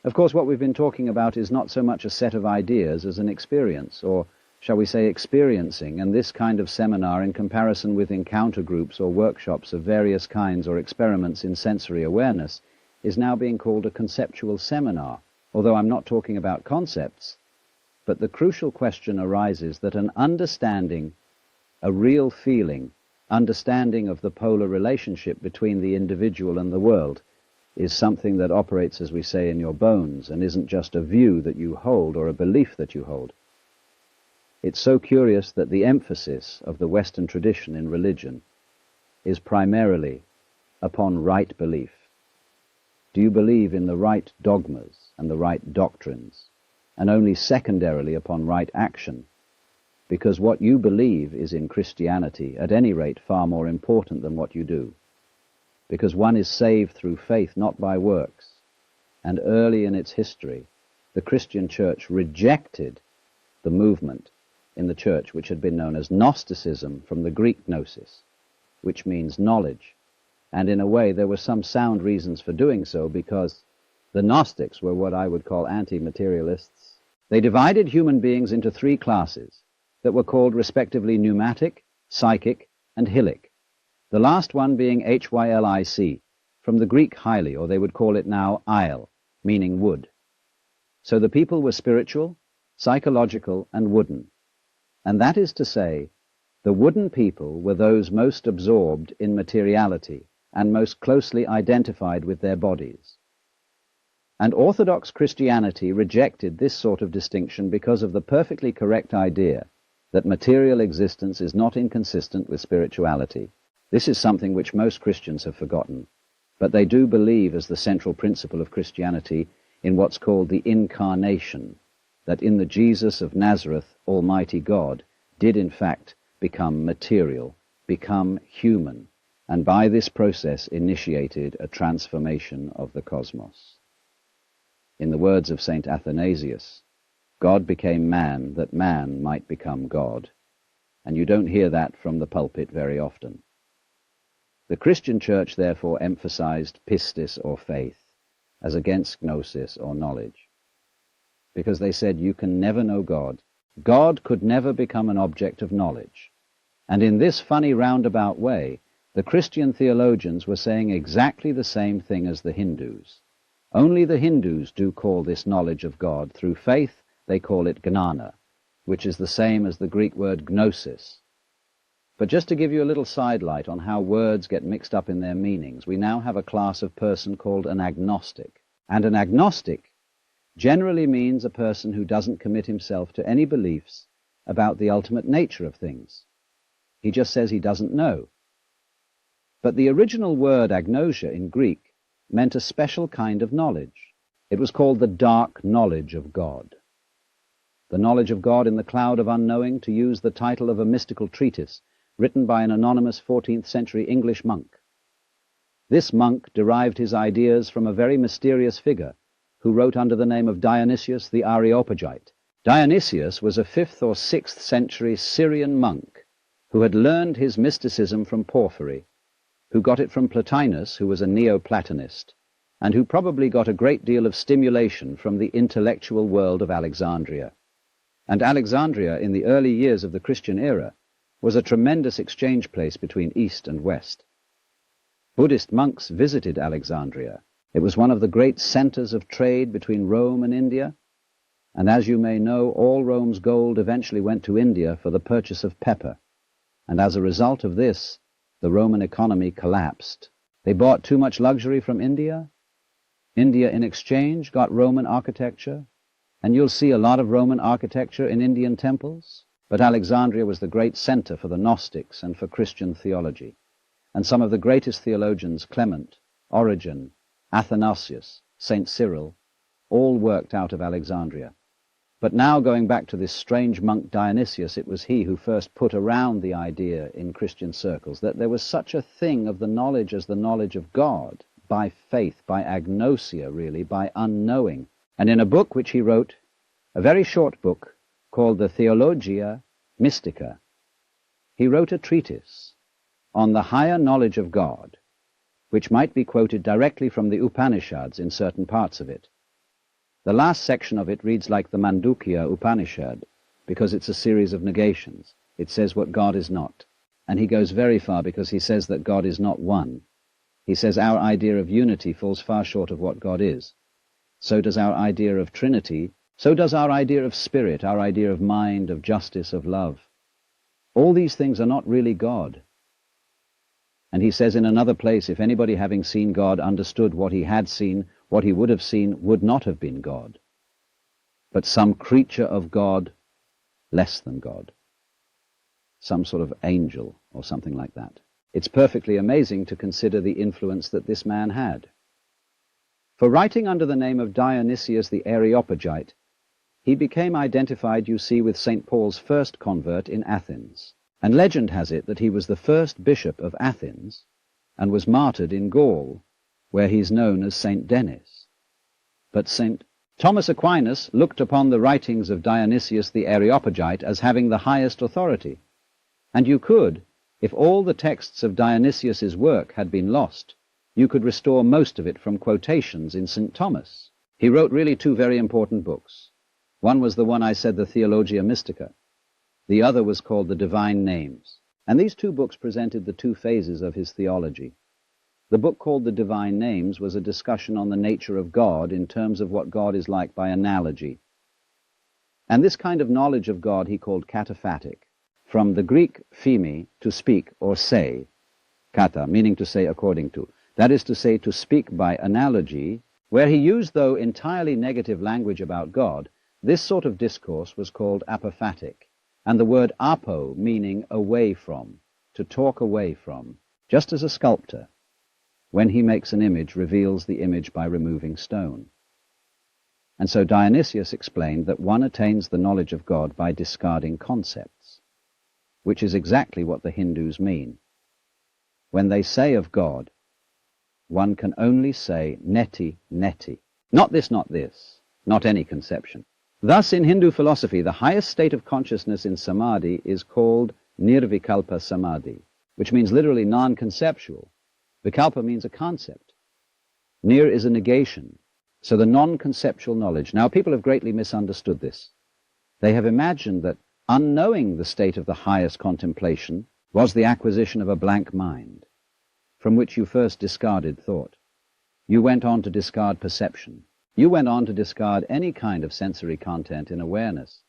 Of course, what we've been talking about is not so much a set of ideas as an experience, or shall we say experiencing, and this kind of seminar, in comparison with encounter groups or workshops of various kinds or experiments in sensory awareness, is now being called a conceptual seminar, although I'm not talking about concepts. But the crucial question arises that an understanding, a real feeling, understanding of the polar relationship between the individual and the world is something that operates, as we say, in your bones, and isn't just a view that you hold or a belief that you hold. It's so curious that the emphasis of the Western tradition in religion is primarily upon right belief. Do you believe in the right dogmas and the right doctrines, and only secondarily upon right action? Because what you believe is in Christianity, at any rate, far more important than what you do. Because one is saved through faith, not by works. And early in its history, the Christian church rejected the movement in the church which had been known as Gnosticism, from the Greek gnosis, which means knowledge. And in a way there were some sound reasons for doing so, because the Gnostics were what I would call anti-materialists. They divided human beings into three classes that were called respectively pneumatic, psychic, and hylic. The last one being hylic, from the Greek hyli, or they would call it now ile, meaning wood. So the people were spiritual, psychological, and wooden. And that is to say, the wooden people were those most absorbed in materiality and most closely identified with their bodies. And Orthodox Christianity rejected this sort of distinction because of the perfectly correct idea that material existence is not inconsistent with spirituality. This is something which most Christians have forgotten, but they do believe as the central principle of Christianity in what's called the incarnation, that in the Jesus of Nazareth, Almighty God did in fact become material, become human, and by this process initiated a transformation of the cosmos. In the words of St. Athanasius, God became man that man might become God, and you don't hear that from the pulpit very often. The Christian church therefore emphasized pistis, or faith, as against gnosis, or knowledge, because they said you can never know God. God could never become an object of knowledge. And in this funny roundabout way, the Christian theologians were saying exactly the same thing as the Hindus. Only the Hindus do call this knowledge of God through faith. They call it gnana, which is the same as the Greek word gnosis. But just to give you a little sidelight on how words get mixed up in their meanings, we now have a class of person called an agnostic. And an agnostic generally means a person who doesn't commit himself to any beliefs about the ultimate nature of things. He just says he doesn't know. But the original word agnosia in Greek meant a special kind of knowledge. It was called the dark knowledge of God. The knowledge of God in the cloud of unknowing, to use the title of a mystical treatise written by an anonymous 14th century English monk. This monk derived his ideas from a very mysterious figure who wrote under the name of Dionysius the Areopagite. Dionysius was a 5th or 6th century Syrian monk who had learned his mysticism from Porphyry, who got it from Plotinus, who was a Neoplatonist, and who probably got a great deal of stimulation from the intellectual world of Alexandria. And Alexandria, in the early years of the Christian era, was a tremendous exchange place between East and West. Buddhist monks visited Alexandria. It was one of the great centers of trade between Rome and India, and as you may know, all Rome's gold eventually went to India for the purchase of pepper, and as a result of this, the Roman economy collapsed. They bought too much luxury from India. India, in exchange, got Roman architecture, and you'll see a lot of Roman architecture in Indian temples. But Alexandria was the great center for the Gnostics and for Christian theology, and some of the greatest theologians, Clement, Origen, Athanasius, St. Cyril, all worked out of Alexandria. But now, going back to this strange monk Dionysius, it was he who first put around the idea in Christian circles that there was such a thing of the knowledge as the knowledge of God, by faith, by agnosia really, by unknowing. And in a book which he wrote, a very short book, called the Theologia Mystica, he wrote a treatise on the higher knowledge of God, which might be quoted directly from the Upanishads in certain parts of it. The last section of it reads like the Mandukya Upanishad, because it's a series of negations. It says what God is not. And he goes very far because he says that God is not one. He says our idea of unity falls far short of what God is. So does our idea of Trinity. So does our idea of spirit, our idea of mind, of justice, of love. All these things are not really God. And he says in another place, if anybody having seen God understood what he had seen, what he would have seen would not have been God, but some creature of God less than God, some sort of angel or something like that. It's perfectly amazing to consider the influence that this man had. For writing under the name of Dionysius the Areopagite, he became identified, you see, with St. Paul's first convert in Athens. And legend has it that he was the first bishop of Athens and was martyred in Gaul, where he's known as St. Denis. But St. Thomas Aquinas looked upon the writings of Dionysius the Areopagite as having the highest authority. And you could, if all the texts of Dionysius's work had been lost, you could restore most of it from quotations in St. Thomas. He wrote really two very important books. One was the one I said, the Theologia Mystica. The other was called the Divine Names. And these two books presented the two phases of his theology. The book called the Divine Names was a discussion on the nature of God in terms of what God is like by analogy. And this kind of knowledge of God he called kataphatic, from the Greek phemi, to speak or say, kata, meaning to say according to. That is to say, to speak by analogy, where he used, though entirely negative language about God. This sort of discourse was called apophatic, and the word apo meaning away from, to talk away from, just as a sculptor, when he makes an image, reveals the image by removing stone. And so Dionysius explained that one attains the knowledge of God by discarding concepts, which is exactly what the Hindus mean. When they say of God, one can only say neti, neti, not this, not any conception. Thus, in Hindu philosophy, the highest state of consciousness in samadhi is called nirvikalpa samadhi, which means literally non-conceptual. Vikalpa means a concept. Nir is a negation, so the non-conceptual knowledge. Now, people have greatly misunderstood this. They have imagined that unknowing the state of the highest contemplation was the acquisition of a blank mind, from which you first discarded thought. You went on to discard perception. You went on to discard any kind of sensory content in awareness,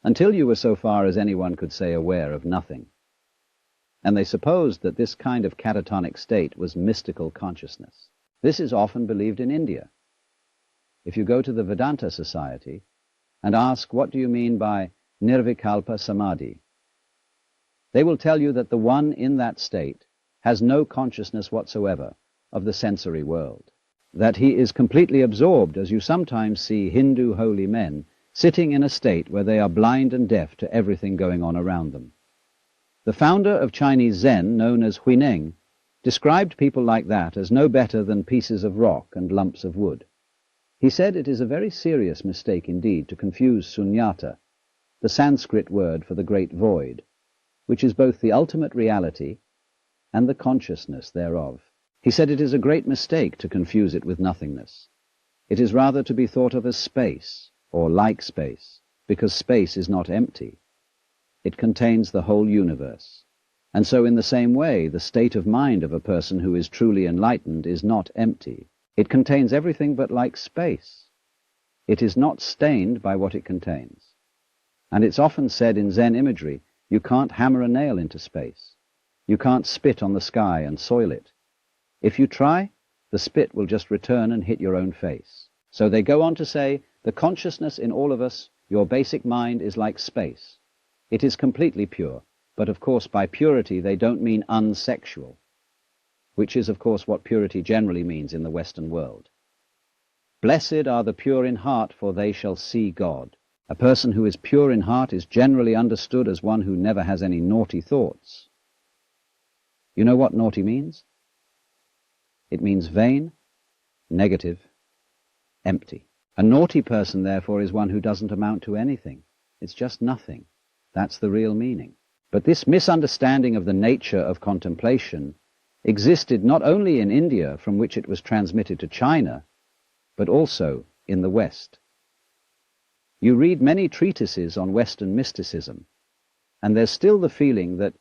until you were so far as anyone could say aware of nothing. And they supposed that this kind of catatonic state was mystical consciousness. This is often believed in India. If you go to the Vedanta Society and ask, what do you mean by nirvikalpa samadhi? They will tell you that the one in that state has no consciousness whatsoever of the sensory world, that he is completely absorbed, as you sometimes see Hindu holy men sitting in a state where they are blind and deaf to everything going on around them. The founder of Chinese Zen, known as Huineng, described people like that as no better than pieces of rock and lumps of wood. He said it is a very serious mistake indeed to confuse sunyata, the Sanskrit word for the great void, which is both the ultimate reality and the consciousness thereof. He said it is a great mistake to confuse it with nothingness. It is rather to be thought of as space, or like space, because space is not empty. It contains the whole universe. And so in the same way, the state of mind of a person who is truly enlightened is not empty. It contains everything but like space. It is not stained by what it contains. And it's often said in Zen imagery, you can't hammer a nail into space. You can't spit on the sky and soil it. If you try, the spit will just return and hit your own face. So they go on to say, the consciousness in all of us, your basic mind, is like space. It is completely pure, but of course by purity they don't mean unsexual, which is of course what purity generally means in the Western world. Blessed are the pure in heart, for they shall see God. A person who is pure in heart is generally understood as one who never has any naughty thoughts. You know what naughty means? It means vain, negative, empty. A naughty person, therefore, is one who doesn't amount to anything. It's just nothing. That's the real meaning. But this misunderstanding of the nature of contemplation existed not only in India, from which it was transmitted to China, but also in the West. You read many treatises on Western mysticism, and there's still the feeling that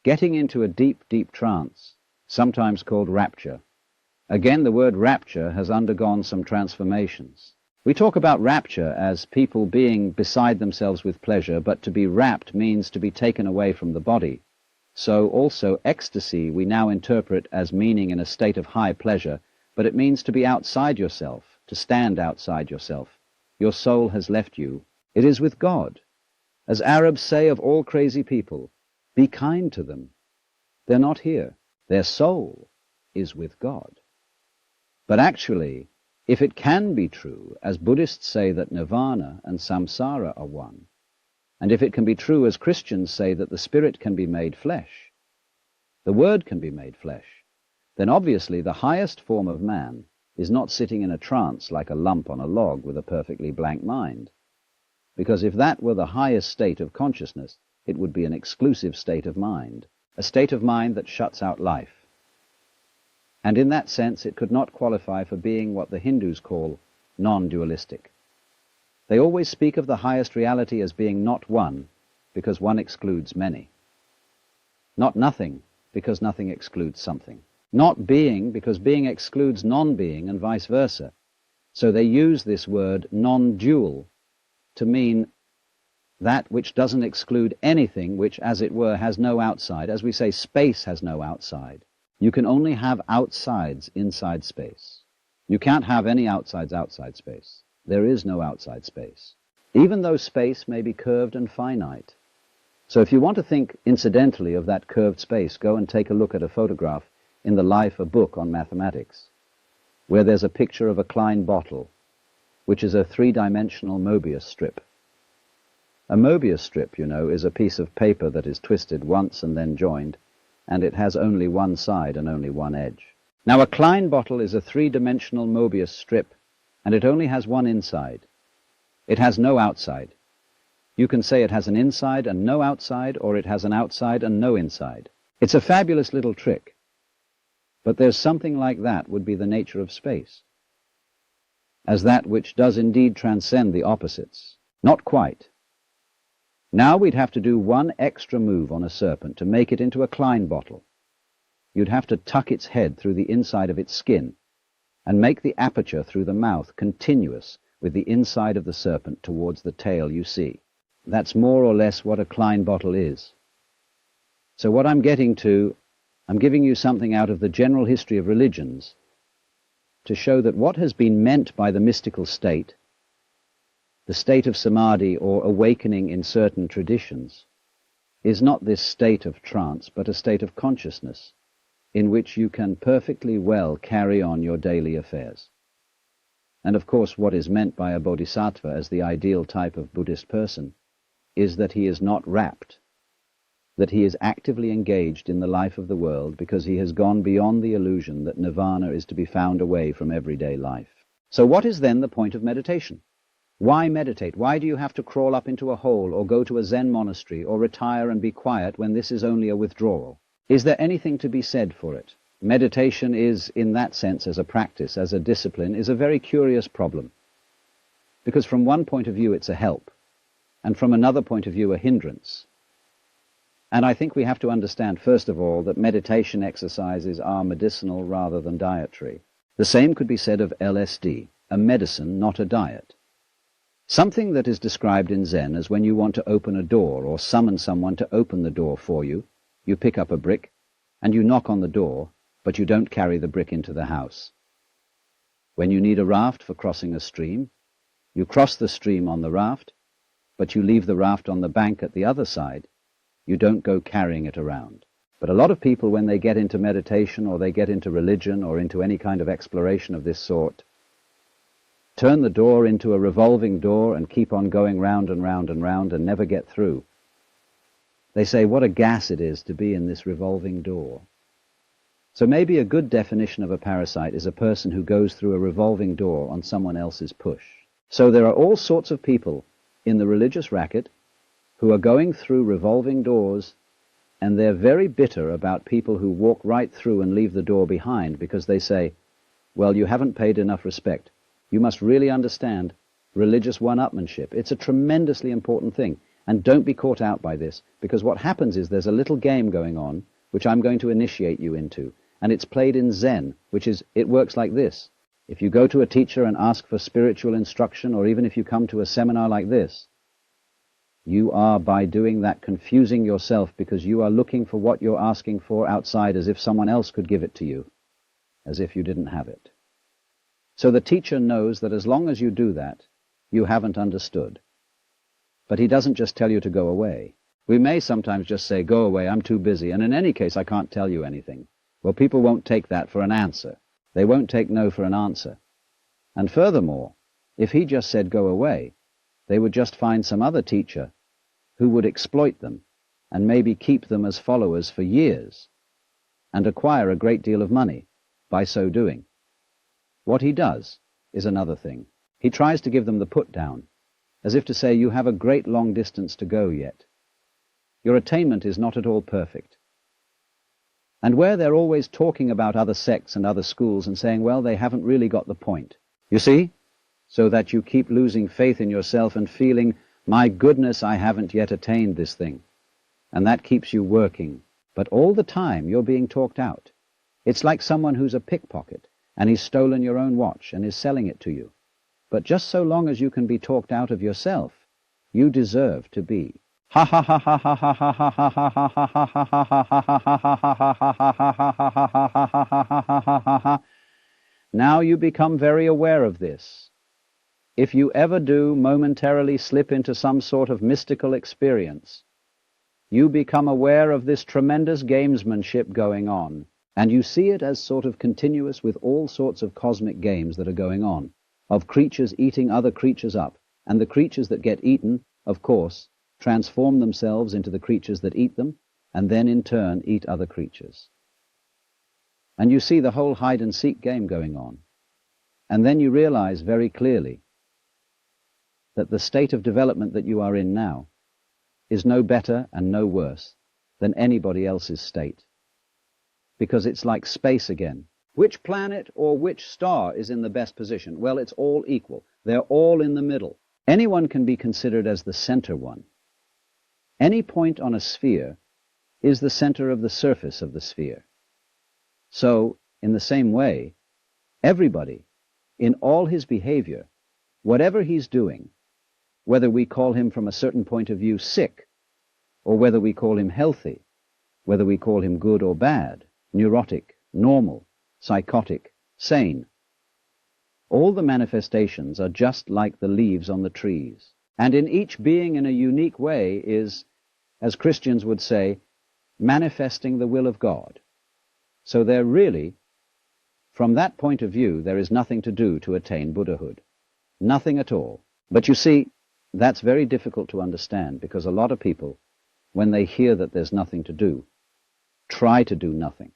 getting into a deep, deep trance, sometimes called rapture. Again, the word rapture has undergone some transformations. We talk about rapture as people being beside themselves with pleasure, but to be rapt means to be taken away from the body. So also ecstasy we now interpret as meaning in a state of high pleasure, but it means to be outside yourself, to stand outside yourself. Your soul has left you. It is with God. As Arabs say of all crazy people, be kind to them. They're not here. Their soul is with God. But actually, if it can be true, as Buddhists say that nirvana and samsara are one, and if it can be true as Christians say that the spirit can be made flesh, the word can be made flesh, then obviously the highest form of man is not sitting in a trance like a lump on a log with a perfectly blank mind. Because if that were the highest state of consciousness, it would be an exclusive state of mind, a state of mind that shuts out life. And in that sense it could not qualify for being what the Hindus call non-dualistic. They always speak of the highest reality as being not one, because one excludes many. Not nothing, because nothing excludes something. Not being, because being excludes non-being, and vice versa. So they use this word non-dual to mean that which doesn't exclude anything, which, as it were, has no outside. As we say, space has no outside. You can only have outsides inside space. You can't have any outsides outside space. There is no outside space, even though space may be curved and finite. So if you want to think incidentally of that curved space, go and take a look at a photograph in the Life, a book on mathematics, where there's a picture of a Klein bottle, which is a three-dimensional Mobius strip. A Mobius strip, you know, is a piece of paper that is twisted once and then joined, and it has only one side and only one edge. Now a Klein bottle is a three-dimensional Mobius strip, and it only has one inside. It has no outside. You can say it has an inside and no outside, or it has an outside and no inside. It's a fabulous little trick. But there's something like that would be the nature of space, as that which does indeed transcend the opposites. Not quite. Now we'd have to do one extra move on a serpent to make it into a Klein bottle. You'd have to tuck its head through the inside of its skin and make the aperture through the mouth continuous with the inside of the serpent towards the tail you see. That's more or less what a Klein bottle is. So what I'm getting to, I'm giving you something out of the general history of religions to show that what has been meant by the mystical state, the state of samadhi or awakening in certain traditions, is not this state of trance, but a state of consciousness in which you can perfectly well carry on your daily affairs. And of course what is meant by a bodhisattva as the ideal type of Buddhist person is that he is not rapt, that he is actively engaged in the life of the world because he has gone beyond the illusion that nirvana is to be found away from everyday life. So what is then the point of meditation? Why meditate? Why do you have to crawl up into a hole or go to a Zen monastery or retire and be quiet when this is only a withdrawal? Is there anything to be said for it? Meditation is, in that sense, as a practice, as a discipline, is a very curious problem. Because from one point of view it's a help, and from another point of view a hindrance. And I think we have to understand, first of all, that meditation exercises are medicinal rather than dietary. The same could be said of LSD, a medicine, not a diet. Something that is described in Zen as when you want to open a door or summon someone to open the door for you, you pick up a brick and you knock on the door, but you don't carry the brick into the house. When you need a raft for crossing a stream, you cross the stream on the raft, but you leave the raft on the bank at the other side. You don't go carrying it around. But a lot of people, when they get into meditation or they get into religion or into any kind of exploration of this sort, turn the door into a revolving door and keep on going round and round and round and never get through. They say, what a gas it is to be in this revolving door. So maybe a good definition of a parasite is a person who goes through a revolving door on someone else's push. So there are all sorts of people in the religious racket who are going through revolving doors, and they're very bitter about people who walk right through and leave the door behind because they say, well, you haven't paid enough respect. You must really understand, religious one-upmanship. It's a tremendously important thing. And don't be caught out by this, because what happens is there's a little game going on, which I'm going to initiate you into, and it's played in Zen, it works like this. If you go to a teacher and ask for spiritual instruction, or even if you come to a seminar like this, you are, by doing that, confusing yourself, because you are looking for what you're asking for outside as if someone else could give it to you, as if you didn't have it. So the teacher knows that as long as you do that, you haven't understood. But he doesn't just tell you to go away. We may sometimes just say, go away, I'm too busy, and in any case I can't tell you anything. Well, people won't take that for an answer. They won't take no for an answer. And furthermore, if he just said go away, they would just find some other teacher who would exploit them and maybe keep them as followers for years and acquire a great deal of money by so doing. What he does is another thing. He tries to give them the put down, as if to say, you have a great long distance to go yet. Your attainment is not at all perfect. And where they're always talking about other sects and other schools and saying, well, they haven't really got the point. You see? So that you keep losing faith in yourself and feeling, my goodness, I haven't yet attained this thing. And that keeps you working. But all the time you're being talked out. It's like someone who's a pickpocket, and he's stolen your own watch and is selling it to you. But just so long as you can be talked out of yourself, you deserve to be. Ha ha ha ha ha ha ha ha ha ha ha ha ha ha ha ha. Now you become very aware of this. If you ever do momentarily slip into some sort of mystical experience, you become aware of this tremendous gamesmanship going on, and you see it as sort of continuous with all sorts of cosmic games that are going on, of creatures eating other creatures up, and the creatures that get eaten, of course, transform themselves into the creatures that eat them, and then in turn eat other creatures. And you see the whole hide-and-seek game going on. And then you realize very clearly that the state of development that you are in now is no better and no worse than anybody else's state. Because it's like space again. Which planet or which star is in the best position? Well, it's all equal. They're all in the middle. Anyone can be considered as the center one. Any point on a sphere is the center of the surface of the sphere. So, in the same way, everybody, in all his behavior, whatever he's doing, whether we call him from a certain point of view sick, or whether we call him healthy, whether we call him good or bad, neurotic, normal, psychotic, sane, all the manifestations are just like the leaves on the trees. And in each being in a unique way is, as Christians would say, manifesting the will of God. So there really, from that point of view, there is nothing to do to attain Buddhahood. Nothing at all. But you see, that's very difficult to understand, because a lot of people, when they hear that there's nothing to do, try to do nothing.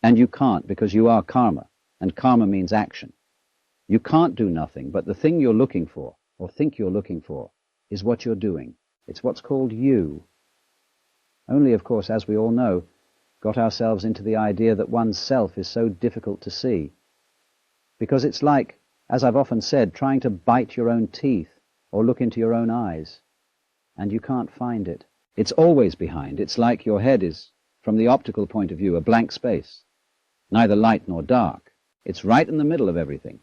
And you can't, because you are karma, and karma means action. You can't do nothing, but the thing you're looking for, or think you're looking for, is what you're doing. It's what's called you. Only, of course, as we all know, got ourselves into the idea that one's self is so difficult to see. Because it's like, as I've often said, trying to bite your own teeth or look into your own eyes, and you can't find it. It's always behind. It's like your head is, from the optical point of view, a blank space, neither light nor dark. It's right in the middle of everything.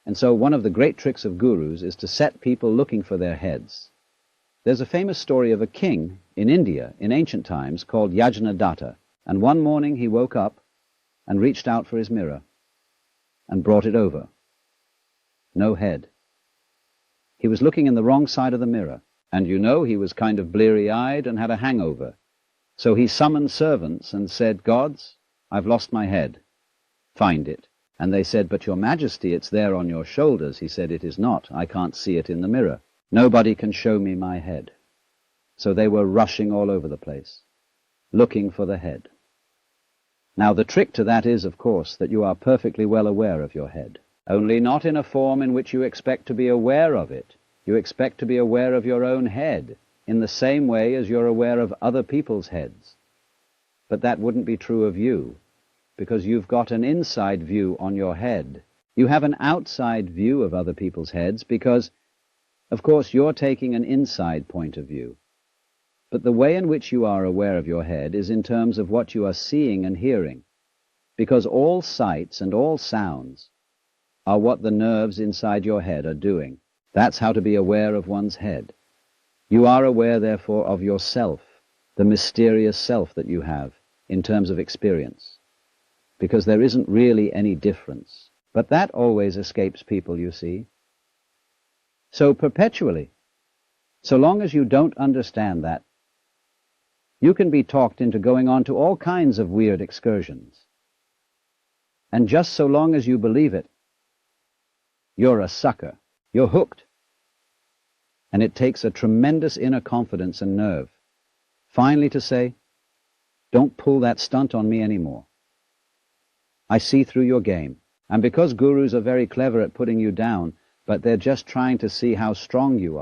And so one of the great tricks of gurus is to set people looking for their heads. There's a famous story of a king in India in ancient times called Yajnadatta, and one morning he woke up and reached out for his mirror and brought it over. No head. He was looking in the wrong side of the mirror, and you know he was kind of bleary-eyed and had a hangover. So he summoned servants and said, "Gods, I've lost my head. Find it." And they said, "But your majesty, it's there on your shoulders." He said, "It is not. I can't see it in the mirror. Nobody can show me my head." So they were rushing all over the place, looking for the head. Now the trick to that is, of course, that you are perfectly well aware of your head, only not in a form in which you expect to be aware of it. You expect to be aware of your own head, in the same way as you're aware of other people's heads. But that wouldn't be true of you, because you've got an inside view on your head. You have an outside view of other people's heads because, of course, you're taking an inside point of view. But the way in which you are aware of your head is in terms of what you are seeing and hearing, because all sights and all sounds are what the nerves inside your head are doing. That's how to be aware of one's head. You are aware, therefore, of yourself, the mysterious self that you have in terms of experience, because there isn't really any difference. But that always escapes people, you see. So perpetually, so long as you don't understand that, you can be talked into going on to all kinds of weird excursions. And just so long as you believe it, you're a sucker. You're hooked. And it takes a tremendous inner confidence and nerve finally to say, don't pull that stunt on me anymore. I see through your game. And because gurus are very clever at putting you down, but they're just trying to see how strong you are.